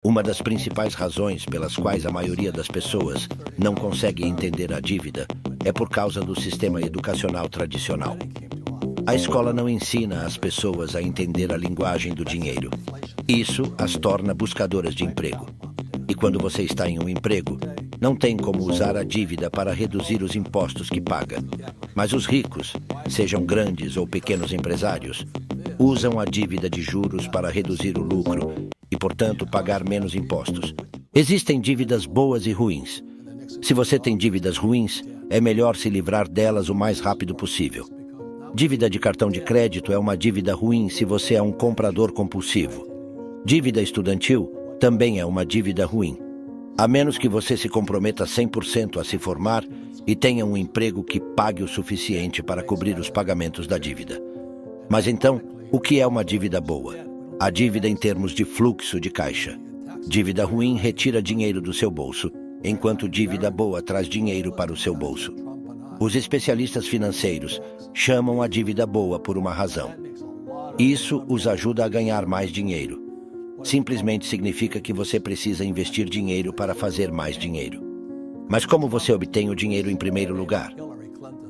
Uma das principais razões pelas quais a maioria das pessoas não consegue entender a dívida é por causa do sistema educacional tradicional. A escola não ensina as pessoas a entender a linguagem do dinheiro. Isso as torna buscadoras de emprego. E quando você está em um emprego, não tem como usar a dívida para reduzir os impostos que paga. Mas os ricos, sejam grandes ou pequenos empresários, usam a dívida de juros para reduzir o lucro e, portanto, pagar menos impostos. Existem dívidas boas e ruins. Se você tem dívidas ruins, é melhor se livrar delas o mais rápido possível. Dívida de cartão de crédito é uma dívida ruim se você é um comprador compulsivo. Dívida estudantil também é uma dívida ruim, a menos que você se comprometa 100% a se formar e tenha um emprego que pague o suficiente para cobrir os pagamentos da dívida. Mas então, o que é uma dívida boa? A dívida em termos de fluxo de caixa. Dívida ruim retira dinheiro do seu bolso, enquanto dívida boa traz dinheiro para o seu bolso. Os especialistas financeiros chamam a dívida boa por uma razão. Isso os ajuda a ganhar mais dinheiro. Simplesmente significa que você precisa investir dinheiro para fazer mais dinheiro. Mas como você obtém o dinheiro em primeiro lugar?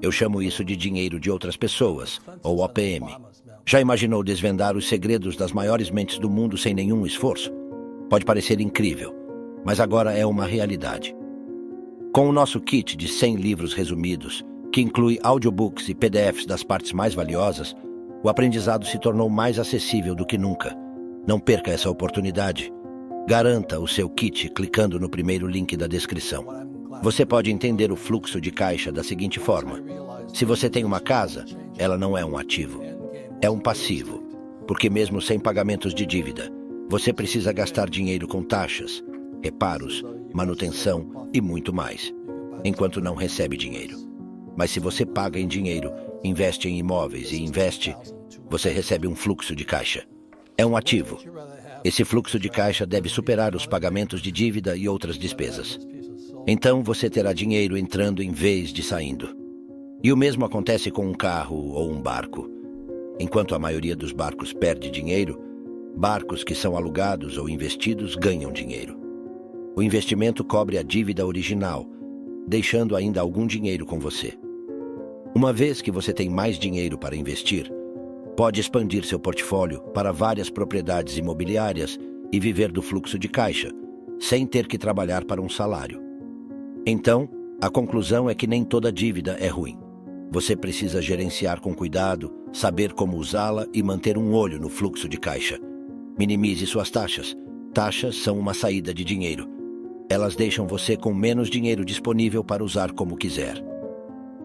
Eu chamo isso de dinheiro de outras pessoas, ou OPM. Já imaginou desvendar os segredos das maiores mentes do mundo sem nenhum esforço? Pode parecer incrível, mas agora é uma realidade. Com o nosso kit de 100 livros resumidos, que inclui audiobooks e PDFs das partes mais valiosas, o aprendizado se tornou mais acessível do que nunca. Não perca essa oportunidade. Garanta o seu kit clicando no primeiro link da descrição. Você pode entender o fluxo de caixa da seguinte forma. Se você tem uma casa, ela não é um ativo. É um passivo, porque mesmo sem pagamentos de dívida, você precisa gastar dinheiro com taxas, reparos, manutenção e muito mais, enquanto não recebe dinheiro. Mas se você paga em dinheiro, investe em imóveis e investe, você recebe um fluxo de caixa. É um ativo. Esse fluxo de caixa deve superar os pagamentos de dívida e outras despesas. Então você terá dinheiro entrando em vez de saindo. E o mesmo acontece com um carro ou um barco. Enquanto a maioria dos barcos perde dinheiro, barcos que são alugados ou investidos ganham dinheiro. O investimento cobre a dívida original, deixando ainda algum dinheiro com você. Uma vez que você tem mais dinheiro para investir, pode expandir seu portfólio para várias propriedades imobiliárias e viver do fluxo de caixa, sem ter que trabalhar para um salário. Então, a conclusão é que nem toda dívida é ruim. Você precisa gerenciar com cuidado, saber como usá-la e manter um olho no fluxo de caixa. Minimize suas taxas. Taxas são uma saída de dinheiro. Elas deixam você com menos dinheiro disponível para usar como quiser.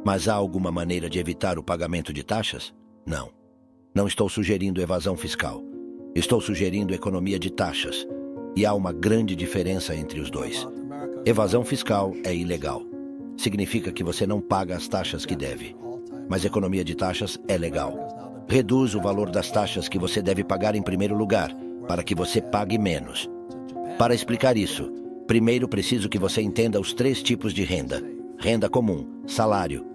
Mas há alguma maneira de evitar o pagamento de taxas? Não. Não estou sugerindo evasão fiscal. Estou sugerindo economia de taxas. E há uma grande diferença entre os dois. Evasão fiscal é ilegal. Significa que você não paga as taxas que deve. Mas economia de taxas é legal. Reduz o valor das taxas que você deve pagar em primeiro lugar, para que você pague menos. Para explicar isso, primeiro preciso que você entenda os 3 tipos de renda. Renda comum, salário.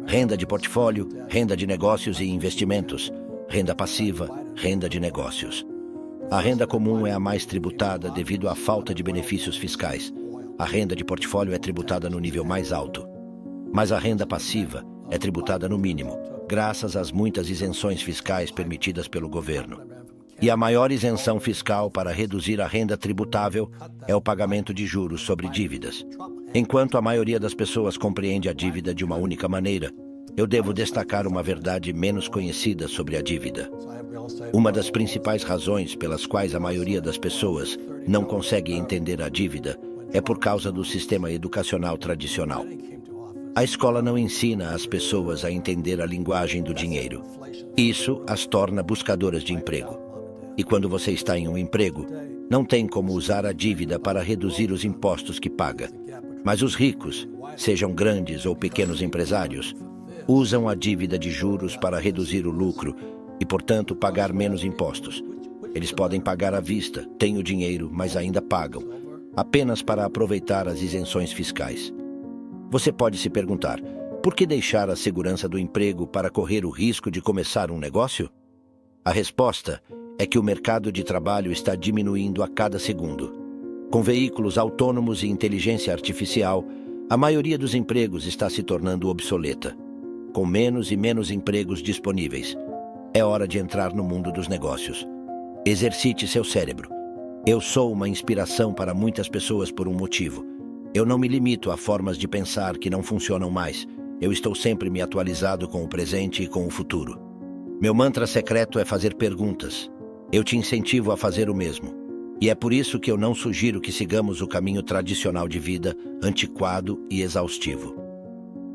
Renda de portfólio, renda de negócios e investimentos. Renda passiva, renda de negócios. A renda comum é a mais tributada devido à falta de benefícios fiscais. A renda de portfólio é tributada no nível mais alto. Mas a renda passiva é tributada no mínimo, graças às muitas isenções fiscais permitidas pelo governo. E a maior isenção fiscal para reduzir a renda tributável é o pagamento de juros sobre dívidas. Enquanto a maioria das pessoas compreende a dívida de uma única maneira, eu devo destacar uma verdade menos conhecida sobre a dívida. Uma das principais razões pelas quais a maioria das pessoas não consegue entender a dívida é por causa do sistema educacional tradicional. A escola não ensina as pessoas a entender a linguagem do dinheiro. Isso as torna buscadoras de emprego. E quando você está em um emprego, não tem como usar a dívida para reduzir os impostos que paga. Mas os ricos, sejam grandes ou pequenos empresários, usam a dívida de juros para reduzir o lucro e, portanto, pagar menos impostos. Eles podem pagar à vista, têm o dinheiro, mas ainda pagam, apenas para aproveitar as isenções fiscais. Você pode se perguntar, por que deixar a segurança do emprego para correr o risco de começar um negócio? A resposta é que o mercado de trabalho está diminuindo a cada segundo. Com veículos autônomos e inteligência artificial, a maioria dos empregos está se tornando obsoleta, com menos e menos empregos disponíveis. É hora de entrar no mundo dos negócios. Exercite seu cérebro. Eu sou uma inspiração para muitas pessoas por um motivo. Eu não me limito a formas de pensar que não funcionam mais. Eu estou sempre me atualizado com o presente e com o futuro. Meu mantra secreto é fazer perguntas. Eu te incentivo a fazer o mesmo. E é por isso que eu não sugiro que sigamos o caminho tradicional de vida, antiquado e exaustivo.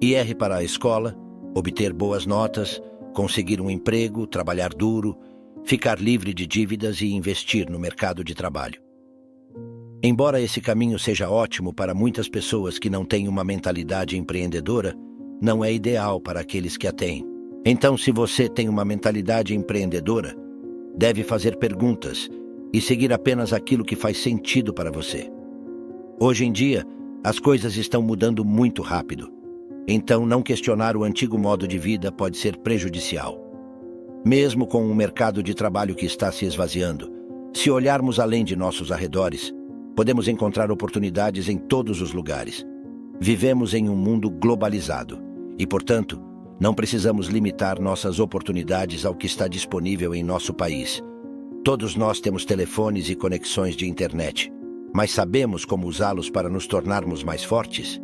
Ir para a escola, obter boas notas, conseguir um emprego, trabalhar duro, ficar livre de dívidas e investir no mercado de trabalho. Embora esse caminho seja ótimo para muitas pessoas que não têm uma mentalidade empreendedora, não é ideal para aqueles que a têm. Então, se você tem uma mentalidade empreendedora, deve fazer perguntas e seguir apenas aquilo que faz sentido para você. Hoje em dia, as coisas estão mudando muito rápido. Então, não questionar o antigo modo de vida pode ser prejudicial. Mesmo com um mercado de trabalho que está se esvaziando, se olharmos além de nossos arredores, podemos encontrar oportunidades em todos os lugares. Vivemos em um mundo globalizado e, portanto, não precisamos limitar nossas oportunidades ao que está disponível em nosso país. Todos nós temos telefones e conexões de internet, mas sabemos como usá-los para nos tornarmos mais fortes?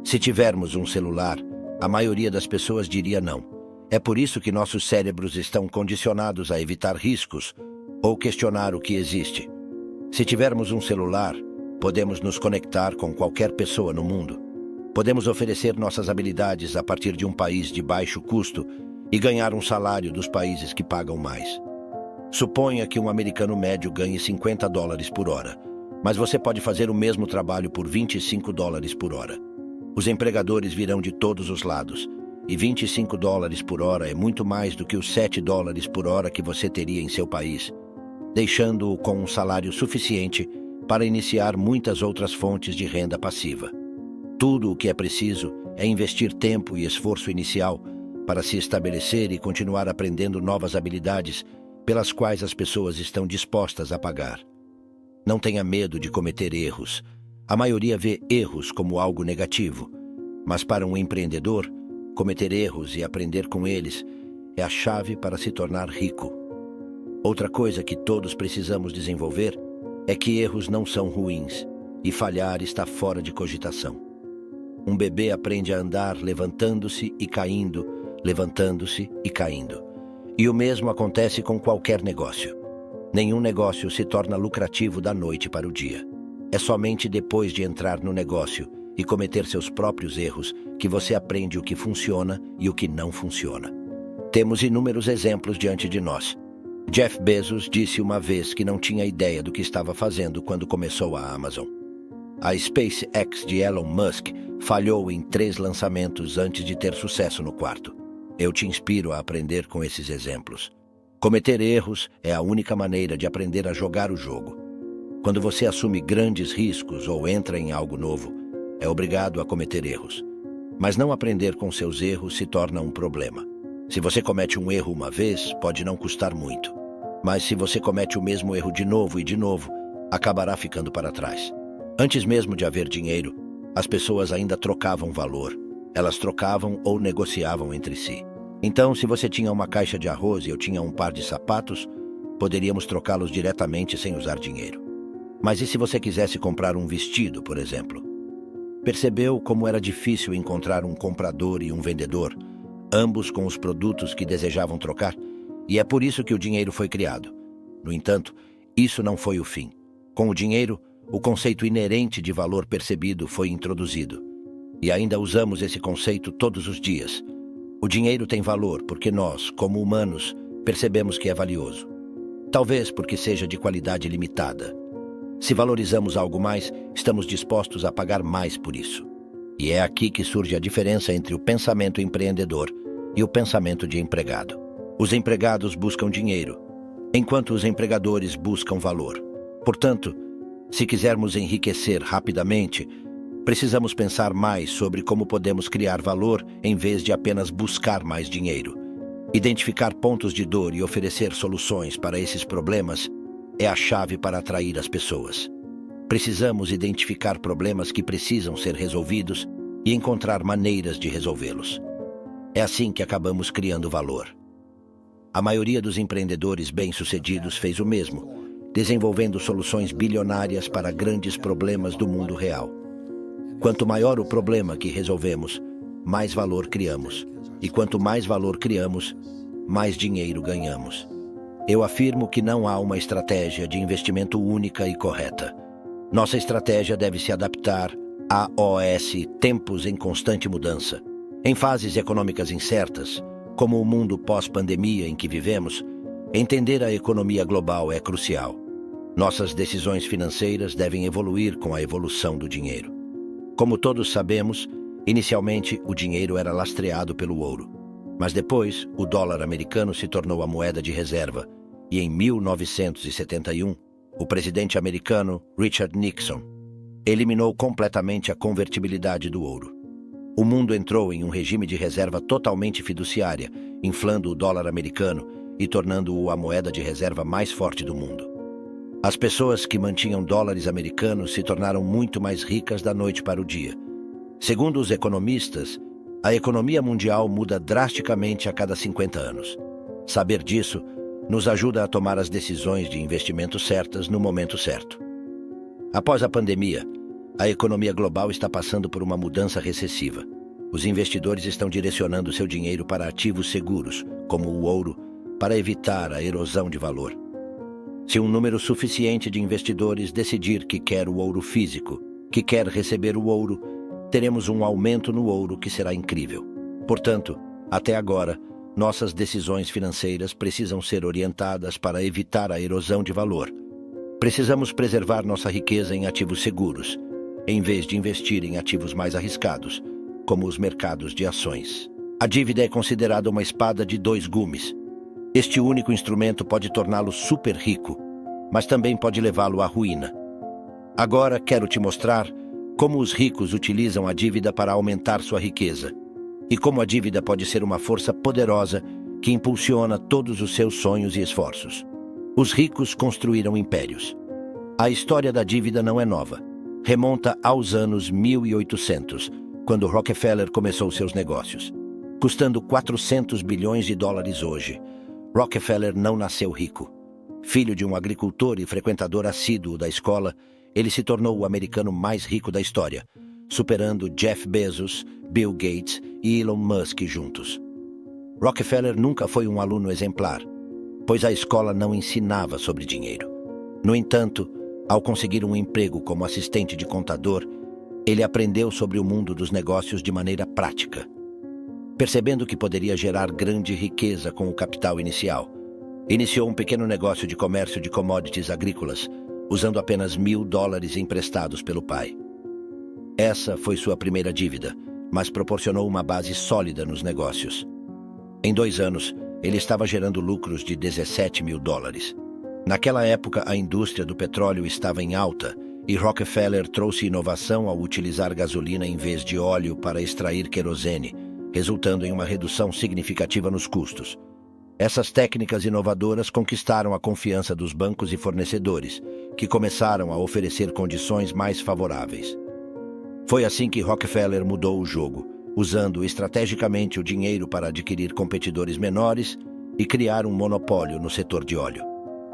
Se tivermos um celular, a maioria das pessoas diria não. É por isso que nossos cérebros estão condicionados a evitar riscos ou questionar o que existe. Se tivermos um celular, podemos nos conectar com qualquer pessoa no mundo. Podemos oferecer nossas habilidades a partir de um país de baixo custo e ganhar um salário dos países que pagam mais. Suponha que um americano médio ganhe $50 por hora, mas você pode fazer o mesmo trabalho por $25 por hora. Os empregadores virão de todos os lados, e $25 por hora é muito mais do que os $7 por hora que você teria em seu país, deixando-o com um salário suficiente para iniciar muitas outras fontes de renda passiva. Tudo o que é preciso é investir tempo e esforço inicial para se estabelecer e continuar aprendendo novas habilidades pelas quais as pessoas estão dispostas a pagar. Não tenha medo de cometer erros. A maioria vê erros como algo negativo, mas para um empreendedor, cometer erros e aprender com eles é a chave para se tornar rico. Outra coisa que todos precisamos desenvolver é que erros não são ruins e falhar está fora de cogitação. Um bebê aprende a andar levantando-se e caindo, levantando-se e caindo. E o mesmo acontece com qualquer negócio. Nenhum negócio se torna lucrativo da noite para o dia. É somente depois de entrar no negócio e cometer seus próprios erros que você aprende o que funciona e o que não funciona. Temos inúmeros exemplos diante de nós. Jeff Bezos disse uma vez que não tinha ideia do que estava fazendo quando começou a Amazon. A SpaceX de Elon Musk falhou em 3 lançamentos antes de ter sucesso no 4º. Eu te inspiro a aprender com esses exemplos. Cometer erros é a única maneira de aprender a jogar o jogo. Quando você assume grandes riscos ou entra em algo novo, é obrigado a cometer erros. Mas não aprender com seus erros se torna um problema. Se você comete um erro uma vez, pode não custar muito. Mas se você comete o mesmo erro de novo e de novo, acabará ficando para trás. Antes mesmo de haver dinheiro, as pessoas ainda trocavam valor. Elas trocavam ou negociavam entre si. Então, se você tinha uma caixa de arroz e eu tinha um par de sapatos, poderíamos trocá-los diretamente sem usar dinheiro. Mas e se você quisesse comprar um vestido, por exemplo? Percebeu como era difícil encontrar um comprador e um vendedor, ambos com os produtos que desejavam trocar? E é por isso que o dinheiro foi criado. No entanto, isso não foi o fim. Com o dinheiro, o conceito inerente de valor percebido foi introduzido. E ainda usamos esse conceito todos os dias. O dinheiro tem valor porque nós, como humanos, percebemos que é valioso. Talvez porque seja de qualidade limitada. Se valorizamos algo mais, estamos dispostos a pagar mais por isso. E é aqui que surge a diferença entre o pensamento empreendedor e o pensamento de empregado. Os empregados buscam dinheiro, enquanto os empregadores buscam valor. Portanto, se quisermos enriquecer rapidamente, precisamos pensar mais sobre como podemos criar valor em vez de apenas buscar mais dinheiro. Identificar pontos de dor e oferecer soluções para esses problemas é a chave para atrair as pessoas. Precisamos identificar problemas que precisam ser resolvidos e encontrar maneiras de resolvê-los. É assim que acabamos criando valor. A maioria dos empreendedores bem-sucedidos fez o mesmo, desenvolvendo soluções bilionárias para grandes problemas do mundo real. Quanto maior o problema que resolvemos, mais valor criamos. E quanto mais valor criamos, mais dinheiro ganhamos. Eu afirmo que não há uma estratégia de investimento única e correta. Nossa estratégia deve se adaptar a tempos em constante mudança. Em fases econômicas incertas, como o mundo pós-pandemia em que vivemos, entender a economia global é crucial. Nossas decisões financeiras devem evoluir com a evolução do dinheiro. Como todos sabemos, inicialmente o dinheiro era lastreado pelo ouro. Mas depois, o dólar americano se tornou a moeda de reserva e em 1971, o presidente americano Richard Nixon eliminou completamente a convertibilidade do ouro. O mundo entrou em um regime de reserva totalmente fiduciária, inflando o dólar americano e tornando-o a moeda de reserva mais forte do mundo. As pessoas que mantinham dólares americanos se tornaram muito mais ricas da noite para o dia. Segundo os economistas, a economia mundial muda drasticamente a cada 50 anos. Saber disso nos ajuda a tomar as decisões de investimento certas no momento certo. Após a pandemia, a economia global está passando por uma mudança recessiva. Os investidores estão direcionando seu dinheiro para ativos seguros, como o ouro, para evitar a erosão de valor. Se um número suficiente de investidores decidir que quer o ouro físico, que quer receber o ouro, teremos um aumento no ouro que será incrível. Portanto, até agora, nossas decisões financeiras precisam ser orientadas para evitar a erosão de valor. Precisamos preservar nossa riqueza em ativos seguros, em vez de investir em ativos mais arriscados, como os mercados de ações. A dívida é considerada uma espada de dois gumes. Este único instrumento pode torná-lo super rico, mas também pode levá-lo à ruína. Agora quero te mostrar como os ricos utilizam a dívida para aumentar sua riqueza, e como a dívida pode ser uma força poderosa que impulsiona todos os seus sonhos e esforços. Os ricos construíram impérios. A história da dívida não é nova. Remonta aos anos 1800, quando Rockefeller começou seus negócios. Custando 400 bilhões de dólares hoje, Rockefeller não nasceu rico. Filho de um agricultor e frequentador assíduo da escola, ele se tornou o americano mais rico da história, superando Jeff Bezos, Bill Gates e Elon Musk juntos. Rockefeller nunca foi um aluno exemplar, pois a escola não ensinava sobre dinheiro. No entanto, ao conseguir um emprego como assistente de contador, ele aprendeu sobre o mundo dos negócios de maneira prática. Percebendo que poderia gerar grande riqueza com o capital inicial, iniciou um pequeno negócio de comércio de commodities agrícolas, usando apenas $1.000 emprestados pelo pai. Essa foi sua primeira dívida, mas proporcionou uma base sólida nos negócios. Em 2 anos, ele estava gerando lucros de $17.000. Naquela época, a indústria do petróleo estava em alta e Rockefeller trouxe inovação ao utilizar gasolina em vez de óleo para extrair querosene, resultando em uma redução significativa nos custos. Essas técnicas inovadoras conquistaram a confiança dos bancos e fornecedores, que começaram a oferecer condições mais favoráveis. Foi assim que Rockefeller mudou o jogo, usando estrategicamente o dinheiro para adquirir competidores menores e criar um monopólio no setor de óleo.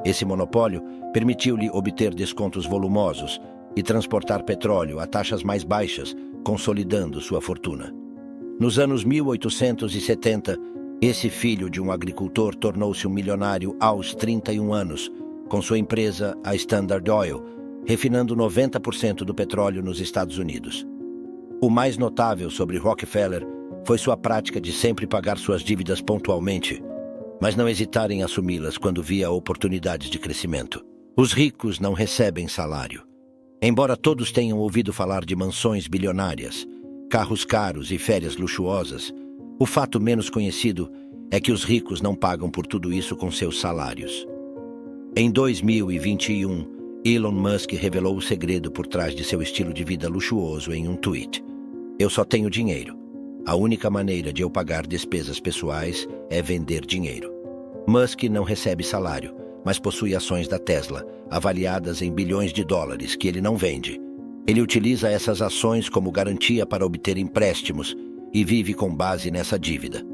Esse monopólio permitiu-lhe obter descontos volumosos e transportar petróleo a taxas mais baixas, consolidando sua fortuna. Nos anos 1870, esse filho de um agricultor tornou-se um milionário aos 31 anos, com sua empresa, a Standard Oil, refinando 90% do petróleo nos Estados Unidos. O mais notável sobre Rockefeller foi sua prática de sempre pagar suas dívidas pontualmente, mas não hesitar em assumi-las quando via oportunidades de crescimento. Os ricos não recebem salário. Embora todos tenham ouvido falar de mansões bilionárias, carros caros e férias luxuosas, o fato menos conhecido é que os ricos não pagam por tudo isso com seus salários. Em 2021, Elon Musk revelou o segredo por trás de seu estilo de vida luxuoso em um tweet. Eu só tenho dinheiro. A única maneira de eu pagar despesas pessoais é vender dinheiro. Musk não recebe salário, mas possui ações da Tesla, avaliadas em bilhões de dólares, que ele não vende. Ele utiliza essas ações como garantia para obter empréstimos e vive com base nessa dívida.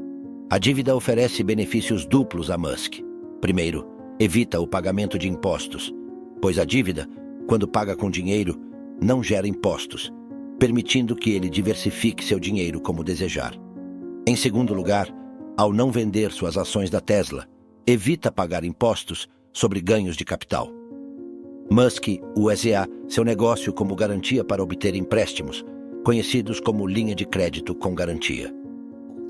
A dívida oferece benefícios duplos a Musk. Primeiro, evita o pagamento de impostos, pois a dívida, quando paga com dinheiro, não gera impostos, permitindo que ele diversifique seu dinheiro como desejar. Em segundo lugar, ao não vender suas ações da Tesla, evita pagar impostos sobre ganhos de capital. Musk usa seu negócio como garantia para obter empréstimos, conhecidos como linha de crédito com garantia.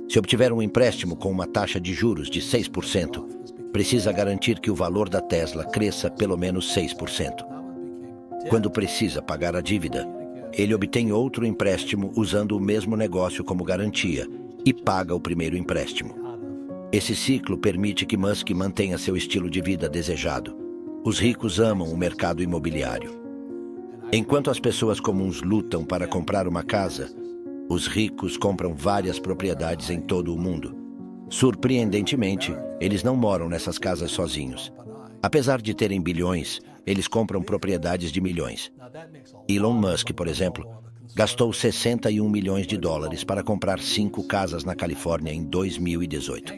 Se obtiver um empréstimo com uma taxa de juros de 6%, precisa garantir que o valor da Tesla cresça pelo menos 6%. Quando precisa pagar a dívida, ele obtém outro empréstimo usando o mesmo negócio como garantia e paga o primeiro empréstimo. Esse ciclo permite que Musk mantenha seu estilo de vida desejado. Os ricos amam o mercado imobiliário. Enquanto as pessoas comuns lutam para comprar uma casa, os ricos compram várias propriedades em todo o mundo. Surpreendentemente, eles não moram nessas casas sozinhos. Apesar de terem bilhões, eles compram propriedades de milhões. Elon Musk, por exemplo, gastou 61 milhões de dólares para comprar 5 casas na Califórnia em 2018.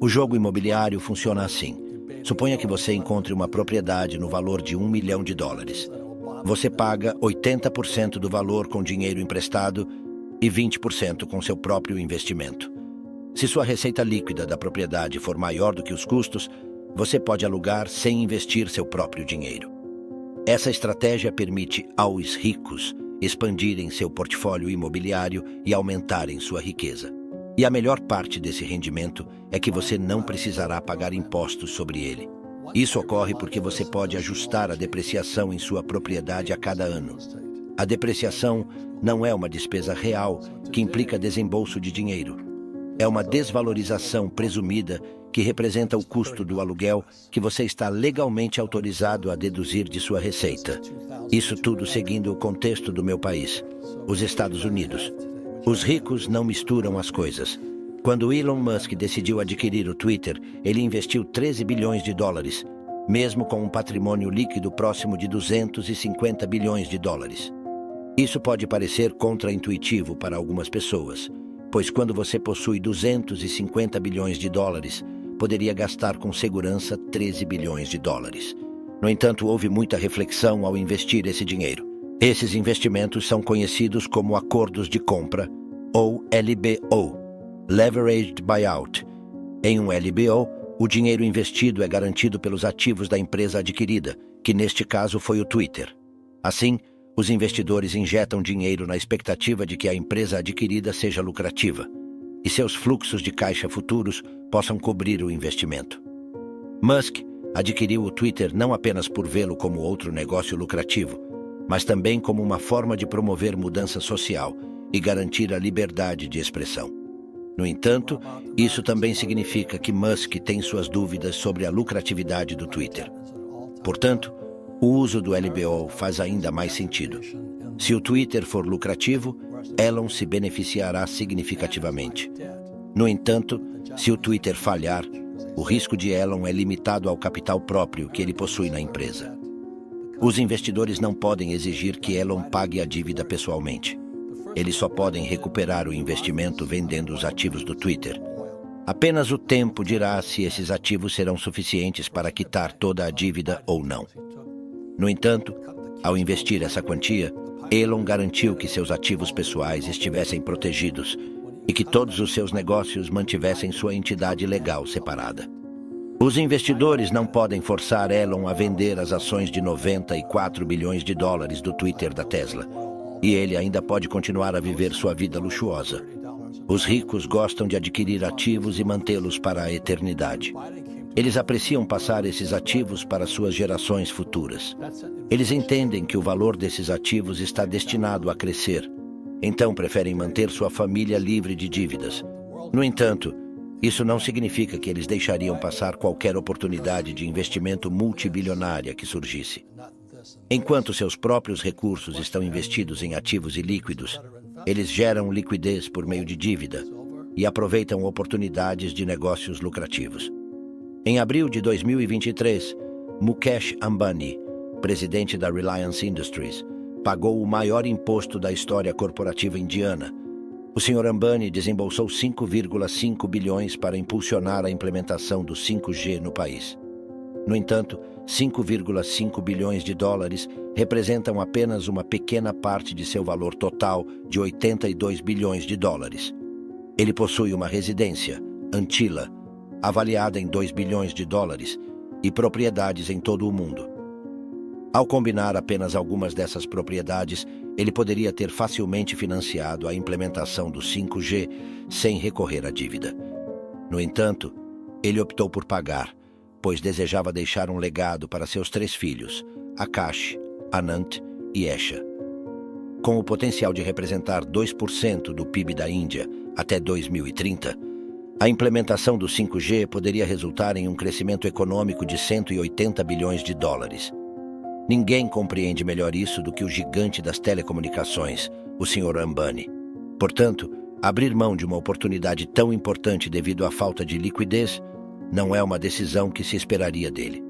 O jogo imobiliário funciona assim. Suponha que você encontre uma propriedade no valor de $1 milhão. Você paga 80% do valor com dinheiro emprestado e 20% com seu próprio investimento. Se sua receita líquida da propriedade for maior do que os custos, você pode alugar sem investir seu próprio dinheiro. Essa estratégia permite aos ricos expandirem seu portfólio imobiliário e aumentarem sua riqueza. E a melhor parte desse rendimento é que você não precisará pagar impostos sobre ele. Isso ocorre porque você pode ajustar a depreciação em sua propriedade a cada ano. A depreciação não é uma despesa real que implica desembolso de dinheiro. É uma desvalorização presumida que representa o custo do aluguel que você está legalmente autorizado a deduzir de sua receita. Isso tudo seguindo o contexto do meu país, os Estados Unidos. Os ricos não misturam as coisas. Quando Elon Musk decidiu adquirir o Twitter, ele investiu 13 bilhões de dólares, mesmo com um patrimônio líquido próximo de 250 bilhões de dólares. Isso pode parecer contraintuitivo para algumas pessoas, pois quando você possui 250 bilhões de dólares, poderia gastar com segurança 13 bilhões de dólares. No entanto, houve muita reflexão ao investir esse dinheiro. Esses investimentos são conhecidos como acordos de compra, ou LBO, Leveraged Buyout. Em um LBO, o dinheiro investido é garantido pelos ativos da empresa adquirida, que neste caso foi o Twitter. Assim, os investidores injetam dinheiro na expectativa de que a empresa adquirida seja lucrativa e seus fluxos de caixa futuros possam cobrir o investimento. Musk adquiriu o Twitter não apenas por vê-lo como outro negócio lucrativo, mas também como uma forma de promover mudança social e garantir a liberdade de expressão. No entanto, isso também significa que Musk tem suas dúvidas sobre a lucratividade do Twitter. Portanto, o uso do LBO faz ainda mais sentido. Se o Twitter for lucrativo, Elon se beneficiará significativamente. No entanto, se o Twitter falhar, o risco de Elon é limitado ao capital próprio que ele possui na empresa. Os investidores não podem exigir que Elon pague a dívida pessoalmente. Eles só podem recuperar o investimento vendendo os ativos do Twitter. Apenas o tempo dirá se esses ativos serão suficientes para quitar toda a dívida ou não. No entanto, ao investir essa quantia, Elon garantiu que seus ativos pessoais estivessem protegidos e que todos os seus negócios mantivessem sua entidade legal separada. Os investidores não podem forçar Elon a vender as ações de 94 bilhões de dólares do Twitter da Tesla, e ele ainda pode continuar a viver sua vida luxuosa. Os ricos gostam de adquirir ativos e mantê-los para a eternidade. Eles apreciam passar esses ativos para suas gerações futuras. Eles entendem que o valor desses ativos está destinado a crescer, então preferem manter sua família livre de dívidas. No entanto, isso não significa que eles deixariam passar qualquer oportunidade de investimento multibilionária que surgisse. Enquanto seus próprios recursos estão investidos em ativos ilíquidos, eles geram liquidez por meio de dívida e aproveitam oportunidades de negócios lucrativos. Em abril de 2023, Mukesh Ambani, presidente da Reliance Industries, pagou o maior imposto da história corporativa indiana. O Sr. Ambani desembolsou 5,5 bilhões para impulsionar a implementação do 5G no país. No entanto, 5,5 bilhões de dólares representam apenas uma pequena parte de seu valor total de 82 bilhões de dólares. Ele possui uma residência, Antila, avaliada em 2 bilhões de dólares, e propriedades em todo o mundo. Ao combinar apenas algumas dessas propriedades, ele poderia ter facilmente financiado a implementação do 5G sem recorrer à dívida. No entanto, ele optou por pagar, pois desejava deixar um legado para seus 3 filhos, Akash, Anant e Esha. Com o potencial de representar 2% do PIB da Índia até 2030, a implementação do 5G poderia resultar em um crescimento econômico de 180 bilhões de dólares. Ninguém compreende melhor isso do que o gigante das telecomunicações, o Sr. Ambani. Portanto, abrir mão de uma oportunidade tão importante devido à falta de liquidez não é uma decisão que se esperaria dele.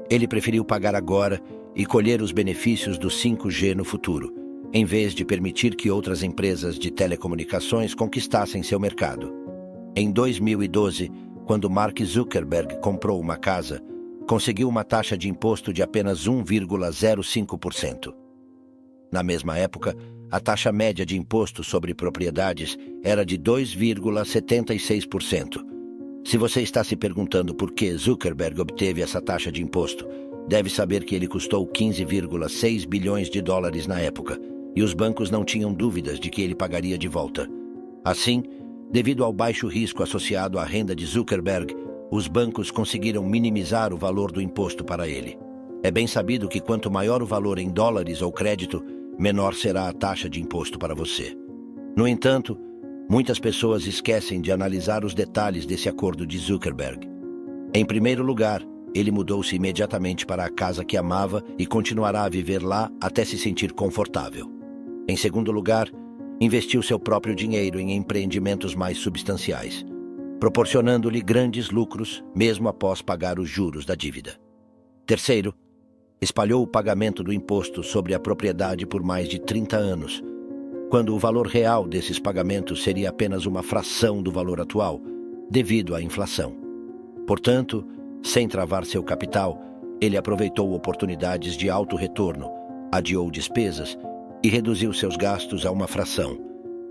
Ele preferiu pagar agora e colher os benefícios do 5G no futuro, em vez de permitir que outras empresas de telecomunicações conquistassem seu mercado. Em 2012, quando Mark Zuckerberg comprou uma casa, conseguiu uma taxa de imposto de apenas 1,05%. Na mesma época, a taxa média de imposto sobre propriedades era de 2,76%. Se você está se perguntando por que Zuckerberg obteve essa taxa de imposto, deve saber que ele custou 15,6 bilhões de dólares na época, e os bancos não tinham dúvidas de que ele pagaria de volta. Assim, devido ao baixo risco associado à renda de Zuckerberg, os bancos conseguiram minimizar o valor do imposto para ele. É bem sabido que quanto maior o valor em dólares ou crédito, menor será a taxa de imposto para você. No entanto, muitas pessoas esquecem de analisar os detalhes desse acordo de Zuckerberg. Em primeiro lugar, ele mudou-se imediatamente para a casa que amava e continuará a viver lá até se sentir confortável. Em segundo lugar, investiu seu próprio dinheiro em empreendimentos mais substanciais, proporcionando-lhe grandes lucros mesmo após pagar os juros da dívida. Terceiro, espalhou o pagamento do imposto sobre a propriedade por mais de 30 anos, quando o valor real desses pagamentos seria apenas uma fração do valor atual, devido à inflação. Portanto, sem travar seu capital, ele aproveitou oportunidades de alto retorno, adiou despesas e reduziu seus gastos a uma fração,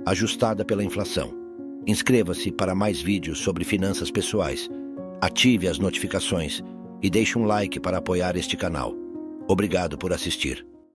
ajustada pela inflação. Inscreva-se para mais vídeos sobre finanças pessoais, ative as notificações e deixe um like para apoiar este canal. Obrigado por assistir.